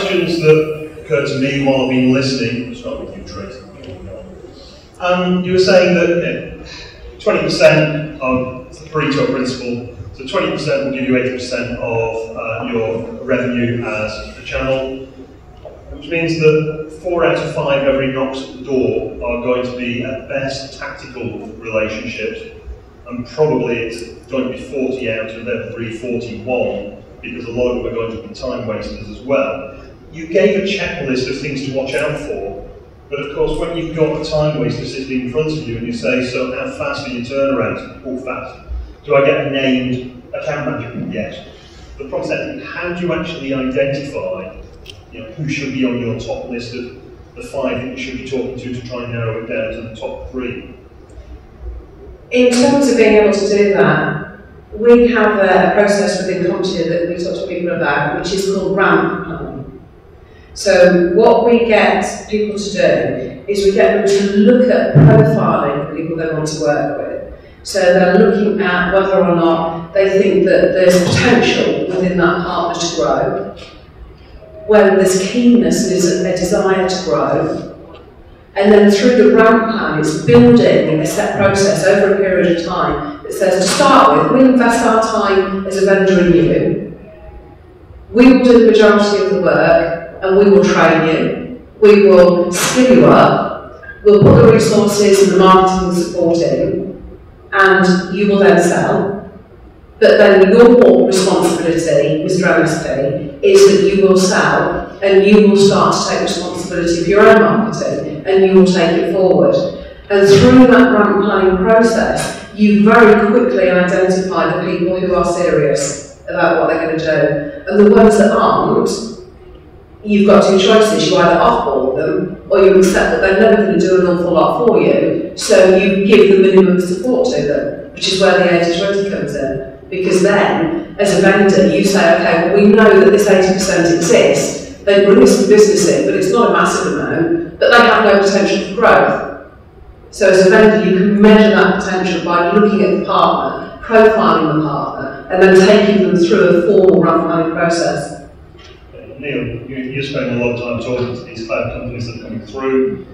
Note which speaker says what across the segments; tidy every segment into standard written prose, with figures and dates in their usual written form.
Speaker 1: questions that occurred to me while I've been listening. I'll start with you, Tracy. You were saying that 20% of the Pareto principle, so 20% will give you 80% of your revenue as a channel, which means that 4 out of 5 every knocks at the door are going to be at best tactical relationships, and probably it's going to be 40 out of every 41, because a lot of them are going to be time wasters as well. You gave a checklist of things to watch out for, but of course when you've got a time waster sitting in front of you and you say, so how fast are your turnarounds? All fast. Do I get a named account manager? Yes. The problem is, how do you actually identify who should be on your top list of the 5 that you should be talking to try and narrow it down to the top 3?
Speaker 2: In terms of being able to do that, we have a process within Quocirca that we talk to people about, which is called ramp planning. So what we get people to do is we get them to look at profiling the people they want to work with. So they're looking at whether or not they think that there's potential within that partner to grow, when there's keenness and there's a desire to grow. And then through the ramp plan, it's building a set process over a period of time that says, to start with, we'll invest our time as a vendor in you. We will do the majority of the work and we will train you. We will skill you up. We'll put the resources and the marketing support in, and you will then sell. But then your responsibility, Mr. MSP, is that you will sell and you will start to take responsibility for your own marketing and you will take it forward. And through that ramp planning process, you very quickly identify the people who are serious about what they're going to do. And the ones that aren't, you've got 2 choices. You either offboard them or you accept that they're never going to do an awful lot for you, so you give the minimum support to them, which is where the 80-20 comes in. Because then, as a vendor, you say, okay, well, we know that this 80% exists. They bring us some business in, but it's not a massive amount, but they have no potential for growth. So as a vendor, you can measure that potential by looking at the partner, profiling the partner, and then taking them through a formal ramp planning process.
Speaker 1: Neil, you spend a lot of time talking to these cloud companies that are coming through.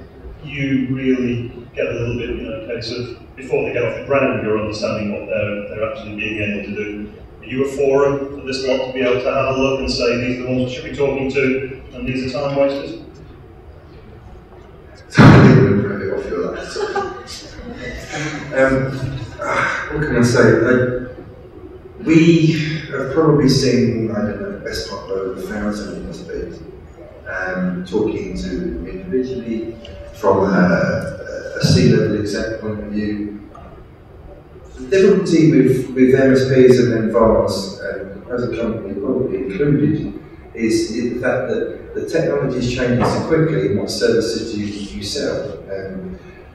Speaker 1: You really get a little bit, a case of, before they get off the ground, you're understanding what they're actually being able to do. Are you a forum for this lot to be able to have a look and say, these are the ones we should be talking to, and these are time wasters?
Speaker 3: What can I say? We have probably seen, I don't know, the best part of over 1,000 MSPs, talking to them individually from a C-level exec point of view. The difficulty with MSPs and then VARs, as a company probably included, is the fact that the technology is changing so quickly in what services you sell.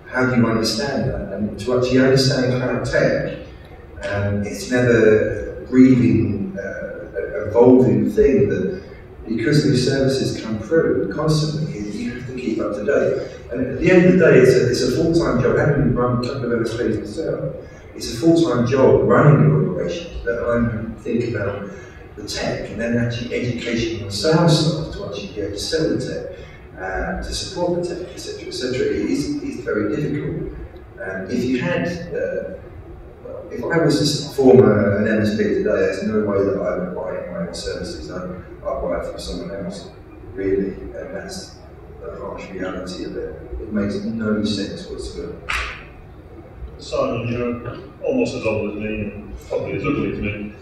Speaker 3: How do you understand that? And to actually understand cloud tech, it's never a breathing, evolving thing that, because new services come through constantly, you have to keep up to date. And at the end of the day, it's a full-time job. Having run a couple of MSPs myself, it's a full-time job running your operations, let alone think about the tech and then actually education your sales staff to actually be able to sell the tech, to support the tech, etc., etc. It is very difficult. If you had, if I was to form an MSP today, there's no way that I would buy my own services. I'd buy it from someone else, really, and that's the harsh reality of it. It makes no sense whatsoever.
Speaker 1: Simon, you're almost as old as me and probably as ugly as me.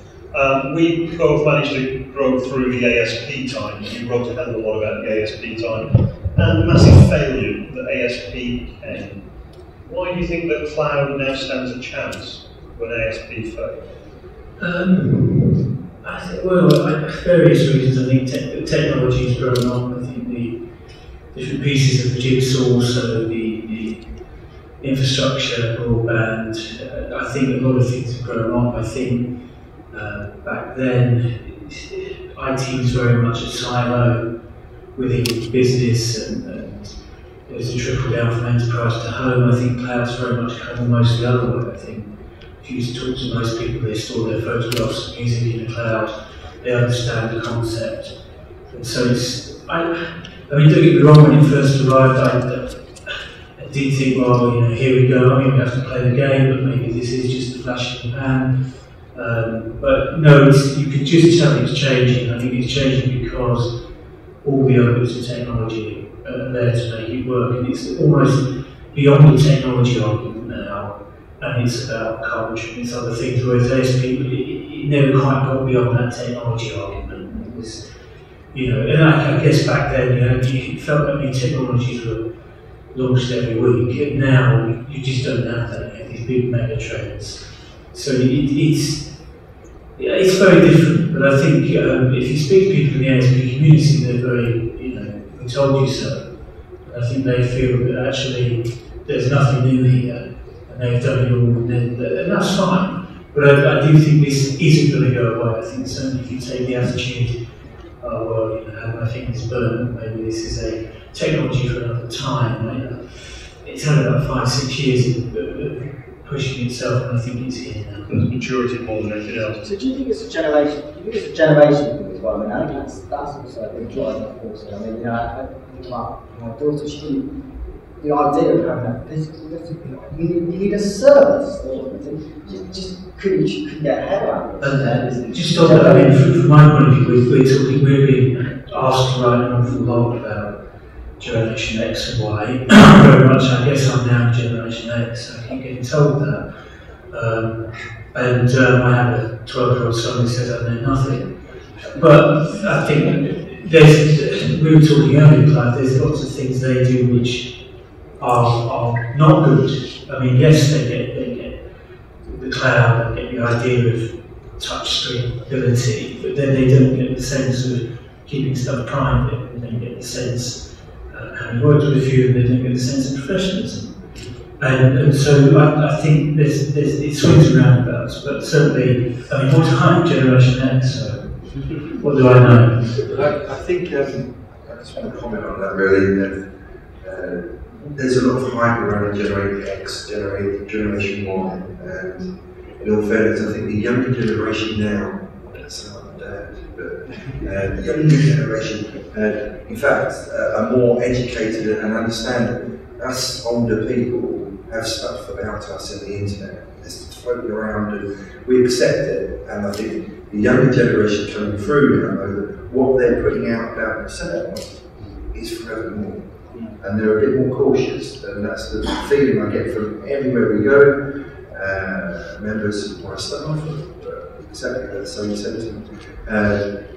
Speaker 1: We both managed to grow through the ASP time. You wrote a hell of a lot about the ASP time and the massive failure that ASP became. Why do you think that cloud now stands a chance when ASP failed?
Speaker 4: I think, well, various reasons. I think the technology has grown on. I think the different pieces of the jigsaw, so the infrastructure, broadband, I think a lot of things have grown on. I think back then, IT was very much a silo within business, and it was a trickle down from enterprise to home. I think cloud's very much come almost the other way. I think if you talk to most people, they store their photographs and music in the cloud, they understand the concept. And so it's I mean, don't get me wrong, when it first arrived, I did think, well, you know, here we go, I mean, we have to play the game, but maybe this is just a flash in the pan. But no, you can just tell it's changing. I think it's changing because all the elements of technology are there to make it work, and it's almost beyond the technology argument now, and it's about culture and it's other things, whereas those people, it never quite got beyond that technology argument. It was, you know, and I guess back then, you know, you felt like new technologies were launched every week, and now you just don't have that, you know, these big mega trends. So it's very different, but I think if you speak to people in the ASP community, they're very, you know, we told you so. I think they feel that actually there's nothing new here, and they've done it all, and that's fine. But I do think this isn't going to go away. I think certainly if you take the attitude, oh, well, you know, have my fingers burned, maybe this is a technology for another time. You know, it's had about 5-6 years of pushing itself, and I think it's here now.
Speaker 1: There's maturity more than anything else.
Speaker 5: So do you think it's a generation? Do you think it's a generation thing as well? I mean, I think that's also a big driving force. I mean, you know, my daughter, the idea of having a physical, you need a service. Just couldn't get a head around it.
Speaker 4: Just on that, I mean, from my point of view, we're being asked to write an awful lot about Generation X and Y. Very much, I guess I'm now Generation X, so I keep getting told that. And I have a 12-year-old son who says I know nothing. But I think we were talking earlier, Clive, there's lots of things they do which are not good. I mean, yes, they get the cloud, they get the idea of touchscreen ability, but then they don't get the sense of keeping stuff private, they don't get the sense, having worked with a few, they don't get the sense of professionalism. And so I think it swings and roundabouts, but certainly, I mean, I'm Generation X, so what do I know?
Speaker 3: I think, I just want to comment on that really. There's a lot of hype around Generation X, Generation Y, and in all fairness, I think the younger generation now, that's not my dad, but the younger generation, in fact, are more educated and understand that us older people have stuff about us in the internet. It's floating around and we accept it, and I think the younger generation coming through now know that what they're putting out about themselves is forevermore. And they're a bit more cautious, and that's the feeling I get from everywhere we go. Members of my staff, exactly that same sentiment,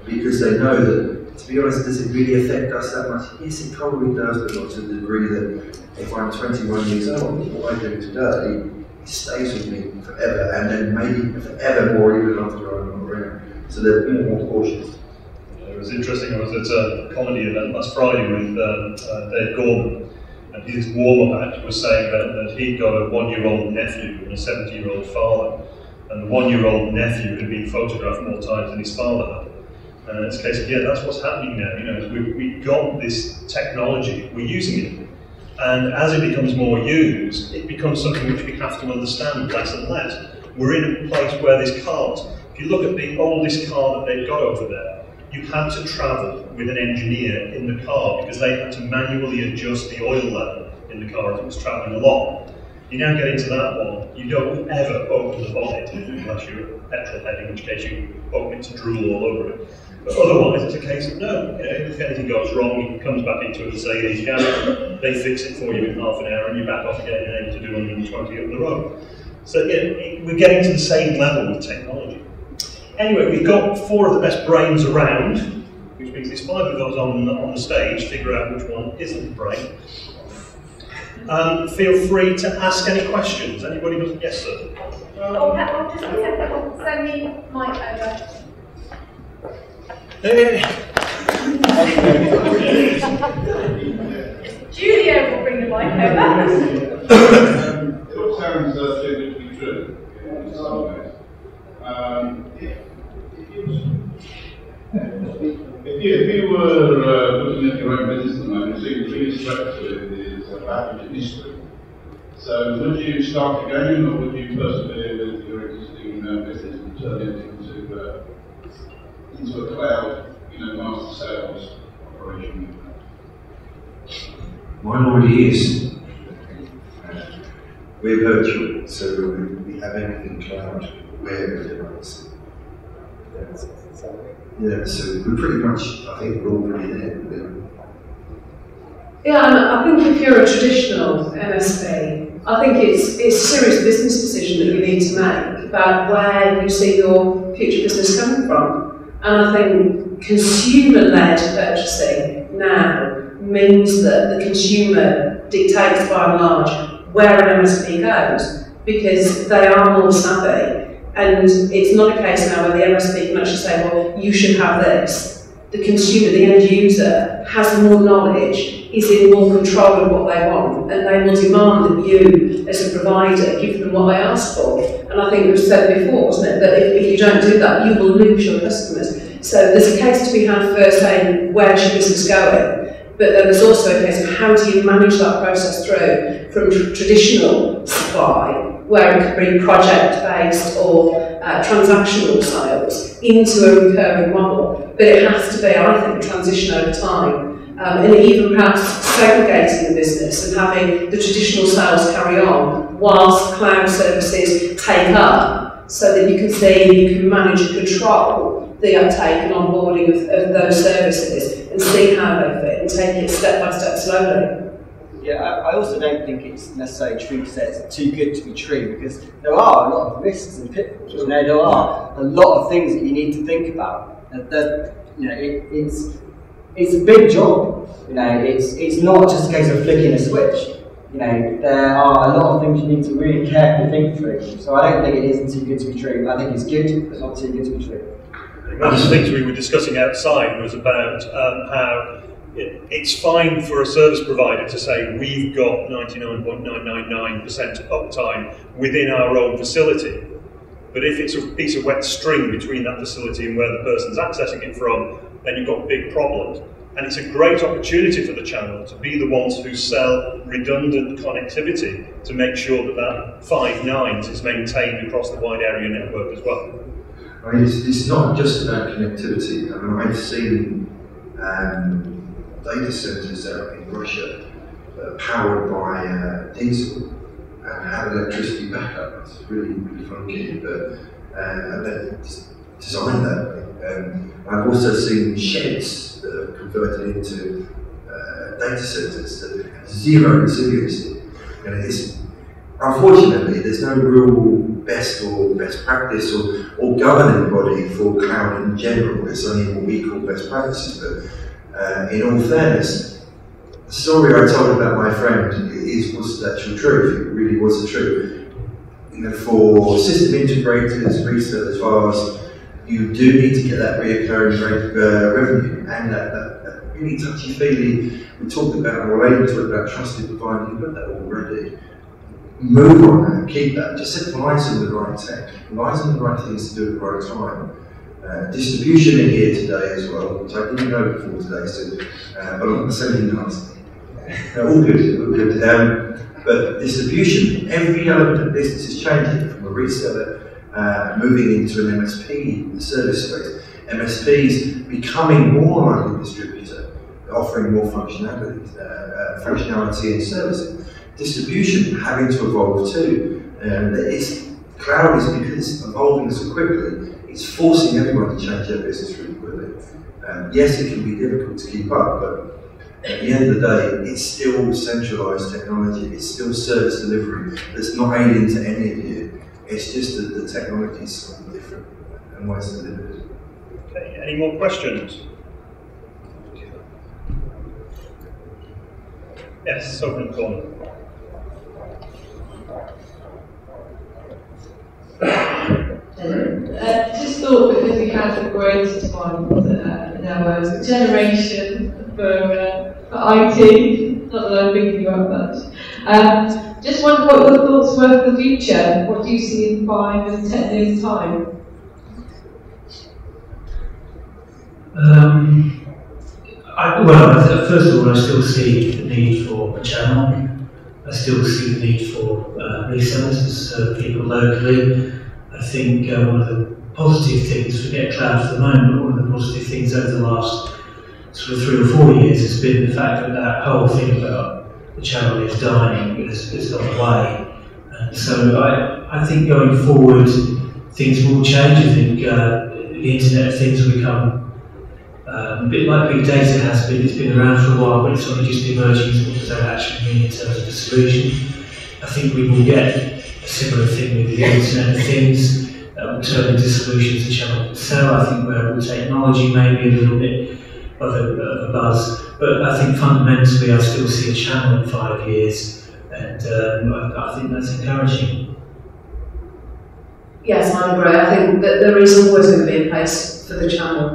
Speaker 3: because they know that, to be honest, does it really affect us that much? Yes, it probably does, but not to the degree that if I'm 21 years old, what I do today, it stays with me forever, and then maybe forever more even after I'm not around. So they're more cautious.
Speaker 1: It was interesting, I was at a comedy event last Friday with Dave Gorman, and his warm-up act was saying that he'd got a 1-year-old nephew and a 70-year-old father, and the 1-year-old nephew had been photographed more times than his father had. And it's a case of, yeah, that's what's happening now. You know, we've got this technology, we're using it, and as it becomes more used, it becomes something which we have to understand less and less. We're in a place where this cars, if you look at the oldest car that they've got over there, you had to travel with an engineer in the car because they had to manually adjust the oil level in the car as it was travelling along. You now get into that one, you don't ever open the bonnet unless you're a petrol head, in which case you open it to drool all over it. But otherwise it's a case of no, you know, if anything goes wrong, it comes back into a Mercedes garage, they fix it for you in half an hour and you're back off again and able to do 120 up the road. So yeah, we're getting to the same level with technology. Anyway, we've got 4 of the best brains around, which means there's 5 of those on the stage, figure out which one isn't the brain. Feel free to ask any questions. Anybody doesn't? Yes, sir.
Speaker 6: Oh, I'll just send me mic over. Julia will bring the mic over.
Speaker 7: It all sounds too good to be true. If you were looking at your own business at the moment, so your biggest threat to it is rapid history. So would you start again, or would you persevere with your existing business and turn it into a cloud, master sales operation?
Speaker 3: Mine already is. We're virtual, so we have everything cloud wherever it is. Yeah, so we're pretty much, I think we're already there.
Speaker 2: Yeah, and I think if you're a traditional MSP, I think it's a serious business decision that you need to make about where you see your future business coming from. And I think consumer-led purchasing now means that the consumer dictates by and large where an MSP goes, because they are more savvy. And it's not a case now where the MSP can actually say, well, you should have this. The consumer, the end user, has more knowledge, is in more control of what they want, and they will demand that you, as a provider, give them what they ask for. And I think we've said before, wasn't it, that if you don't do that, you will lose your customers. So there's a case to be had first saying, where's your business going? But then there's also a case of how do you manage that process through from traditional supply, where it could be project-based or transactional sales, into a recurring model. But it has to be, I think, a transition over time. And even perhaps segregating the business and having the traditional sales carry on whilst cloud services take up, so that you can see, you can manage and control the uptake and onboarding of those services and see how they fit and take it step by step slowly.
Speaker 5: Yeah, I also don't think it's necessarily true to say it's too good to be true, because there are a lot of risks and pitfalls. You know, there are a lot of things that you need to think about. That you know, it's a big job. You know, it's not just a case of flicking a switch. You know, there are a lot of things you need to really carefully think through. So I don't think it is too good to be true. I think it's good, but not too good to be true.
Speaker 1: One of the things we were discussing outside was about how it's fine for a service provider to say we've got 99.999% uptime within our own facility. But if it's a piece of wet string between that facility and where the person's accessing it from, then you've got big problems. And it's a great opportunity for the channel to be the ones who sell redundant connectivity to make sure that that 5 nines is maintained across the wide area network as well.
Speaker 3: I mean, it's not just about connectivity. I mean, I've seen data centers out in Russia powered by diesel and have electricity backup. It's really, really funky, but and then designed that way. I've also seen sheds that are converted into data centers that have zero resiliency. And it's, unfortunately, there's no real best practice or governing body for cloud in general. It's only what we call best practices. But in all fairness, the story I told about my friend was the actual truth. It really was the truth. You know, for system integrators, resellers, VARs, you do need to get that reoccurring revenue, and that really touchy-feely. We talked about, or able to talk about trusted provider. You've got that already. Move on that, keep that. Just advise them the right tech, advise them the right things to do at the right time. Distribution in here today as well, which I didn't know before today, so, but I'm selling nuts. All good, all good. But distribution, every element of business is changing from a reseller moving into an MSP, the service space. MSPs becoming more like a distributor, offering more functionality and services. Distribution having to evolve too. Cloud is, because it's evolving so quickly, it's forcing everyone to change their business really quickly. Yes, it can be difficult to keep up, but at the end of the day, it's still centralized technology, it's still service delivery that's not alien to any of you. It's just that the technology is slightly different and why it's delivered.
Speaker 1: Okay, any more questions? Yes, over in the corner.
Speaker 6: Just thought, because we had the greatest one in our generation for IT, not that I'm thinking about much. Just wondered what your thoughts were for the future. What do you see in 5 and 10 years' time?
Speaker 4: First of all, I still see the need for a channel. I still see the need for resellers to serve people locally. I think one of the positive things, forget cloud for the moment, but one of the positive things over the last sort of 3 or 4 years has been the fact that that whole thing about the channel is dying has gone away. And so I think going forward things will change. I think the Internet of Things will become a bit like big data has been. It's been around for a while, but it's only just emerging. What does that actually mean in terms of the solution? I think we will get a similar thing with the Internet of Things that will turn into solutions the channel can sell. I think wearable technology may be a little bit of a buzz, but I think fundamentally I still see a channel in 5 years, and I think that's encouraging.
Speaker 2: Yes, I agree. I think that there is always going to be a place for the channel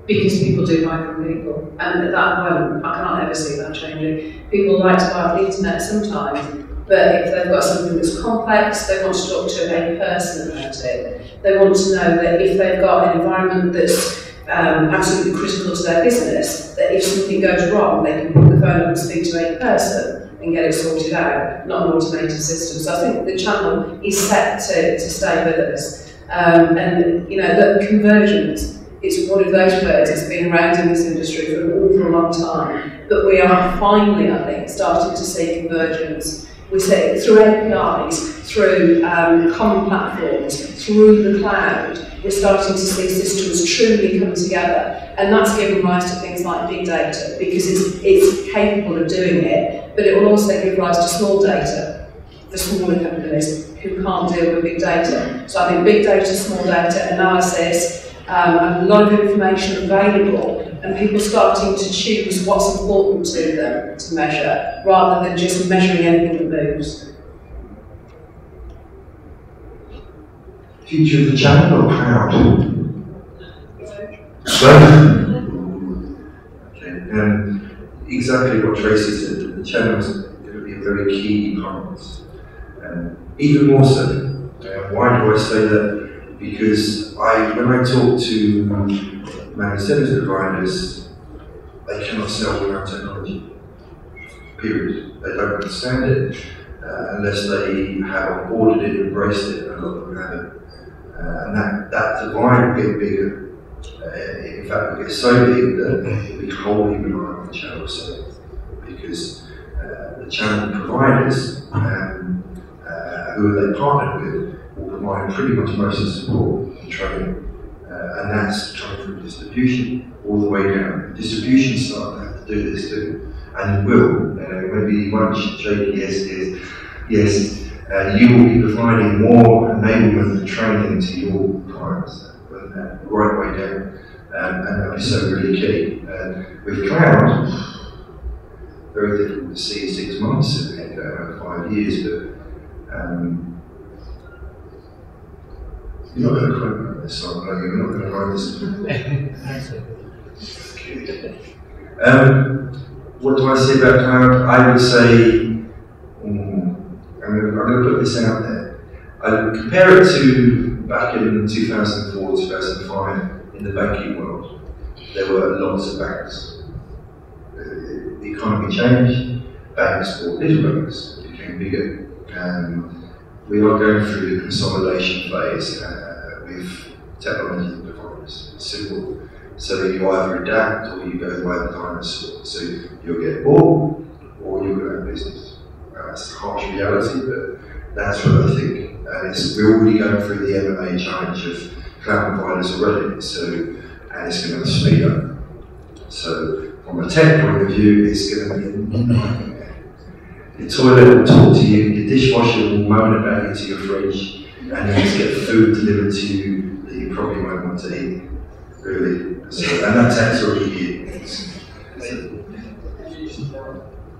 Speaker 2: because people do buy from people, and at that moment I can't ever see that changing. People like to buy off the internet sometimes, but if they've got something that's complex, they want to talk to a person about it. They want to know that if they've got an environment that's absolutely critical to their business, that if something goes wrong, they can pick the phone up and speak to a person and get it sorted out, not an automated system. So I think the channel is set to stay with us. And you know, the convergence is one of those words that's been around in this industry for an awful long time. But we are finally, I think, starting to see convergence. We see it through APIs, through common platforms, through the cloud. We're starting to see systems truly come together, and that's given rise to things like big data, because it's capable of doing it, but it will also give rise to small data for smaller companies who can't deal with big data. So I think big data, small data, analysis, a lot of information available, and people starting to choose what's important to them to measure, rather than just measuring anything that moves.
Speaker 3: Future of the channel or cloud? Okay, exactly what Tracy said, the channel is going to be a very key part. Even more so. Why do I say that? Because when I talk to managed service providers, they cannot sell without technology. Period. They don't understand it unless they have onboarded it, embraced it, and a lot of them have it. And that divide will get bigger. In fact, it will get so big that we wholly rely on the channel sales, because the channel providers who they partner with will provide pretty much most of the support and training, and that's coming from distribution all the way down. Distribution staff have to do this too, and will. Maybe one shake, yes. You will be providing more enablement and training to your clients, right way down, and that'll be so really key. With cloud, very difficult to see 6 months and over 5 years, but you're not going to quote me on this, so you're not going to write this. What do I say about cloud? I would say, I'm going to put this out there. I compare it to back in 2004, 2005 in the banking world. There were lots of banks. The economy changed, banks bought little banks, became bigger. We are going through the consolidation phase with technology providers. It's simple. So you either adapt or you go by the dinosaur. So you'll get bought or you'll go out of business. That's a harsh reality, but that's what I think. And we're already going through the M&A challenge of cloud providers already, and it's going to speed up. So from a tech point of view, it's going to be a nightmare. The toilet will talk to you, your dishwasher will moan about you to your fridge, and you just get food delivered to you that you probably won't want to eat, really. So, and that tech's already here.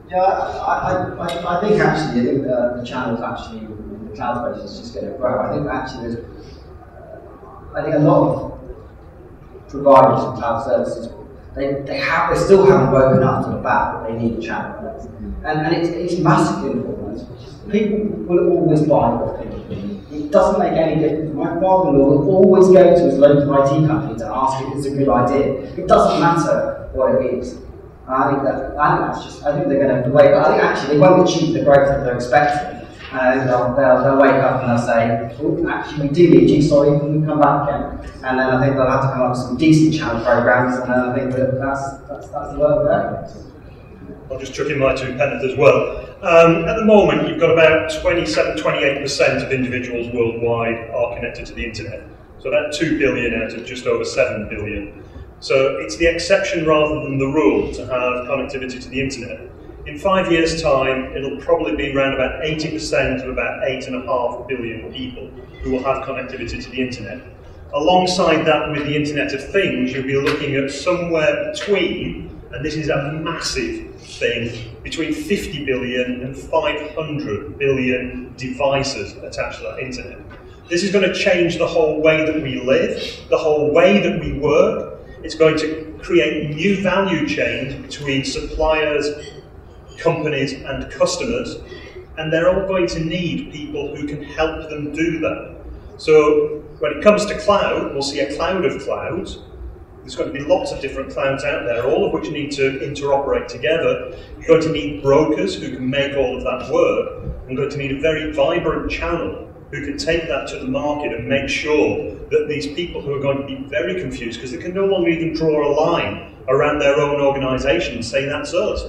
Speaker 5: Yeah, I think actually, the channels actually in the cloud space is just going to grow. I think actually there's, I think a lot of providers of cloud services, they still haven't woken up to the fact that they need a channel, and it's massively important. People will always buy what people need. It doesn't make any difference. My father-in-law will always go to his local IT company to ask if it's a good idea. It doesn't matter what it is. I think they're going to have to wait, but I think actually they won't achieve the growth that they're expecting And they'll wake up and they'll say, oh, actually we do need you, sorry, can we come back again? And then I think they'll have to come up with some decent channel programs, and then I think that's the work there.
Speaker 1: I'll just chuck in my 2 pence as well. At the moment, you've got about 28% of individuals worldwide are connected to the internet. So about 2 billion out of just over 7 billion. So it's the exception rather than the rule to have connectivity to the internet. In 5 years' time, it'll probably be around about 80% of about 8.5 billion people who will have connectivity to the internet. Alongside that, with the Internet of Things, you'll be looking at somewhere between, and this is a massive thing, between 50 billion and 500 billion devices attached to that internet. This is going to change the whole way that we live, the whole way that we work. It's going to create new value chains between suppliers, companies and customers, and they're all going to need people who can help them do that. So when it comes to cloud, we'll see a cloud of clouds. There's going to be lots of different clouds out there, all of which need to interoperate together. You're going to need brokers who can make all of that work. You're going to need a very vibrant channel who can take that to the market and make sure that these people who are going to be very confused, because they can no longer even draw a line around their own organisation and say that's us,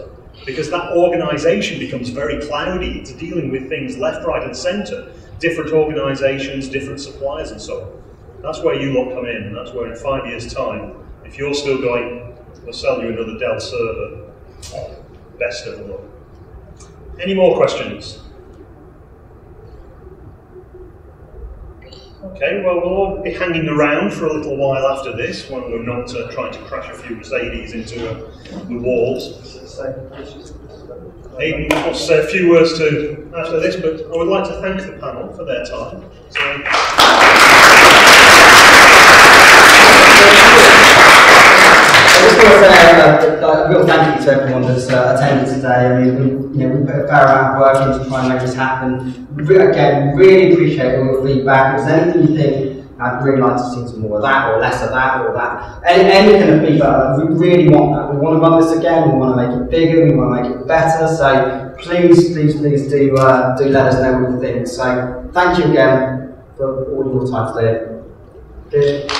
Speaker 1: because that organisation becomes very cloudy. It's dealing with things left, right and centre, different organisations, different suppliers and so on. That's where you lot come in, and that's where in 5 years' time, if you're still going, we'll sell you another Dell server, best of luck. Any more questions? Okay, well, we'll all be hanging around for a little while after this, when we're not trying to crash a few Mercedes into the walls. Aidan wants to say a few words to after this, but I would like to thank the panel for their time.
Speaker 5: I just want to say a real thank you to everyone that's attended today. I mean, we put a fair amount of work into trying to make this happen. Again, really appreciate all your feedback. If there's anything you think, I'd really like to see some more of that, or less of that, or that. Any kind of feedback, we really want that. We want to run this again, we want to make it bigger, we want to make it better. So please do let us know what you think. So thank you again for all your time today.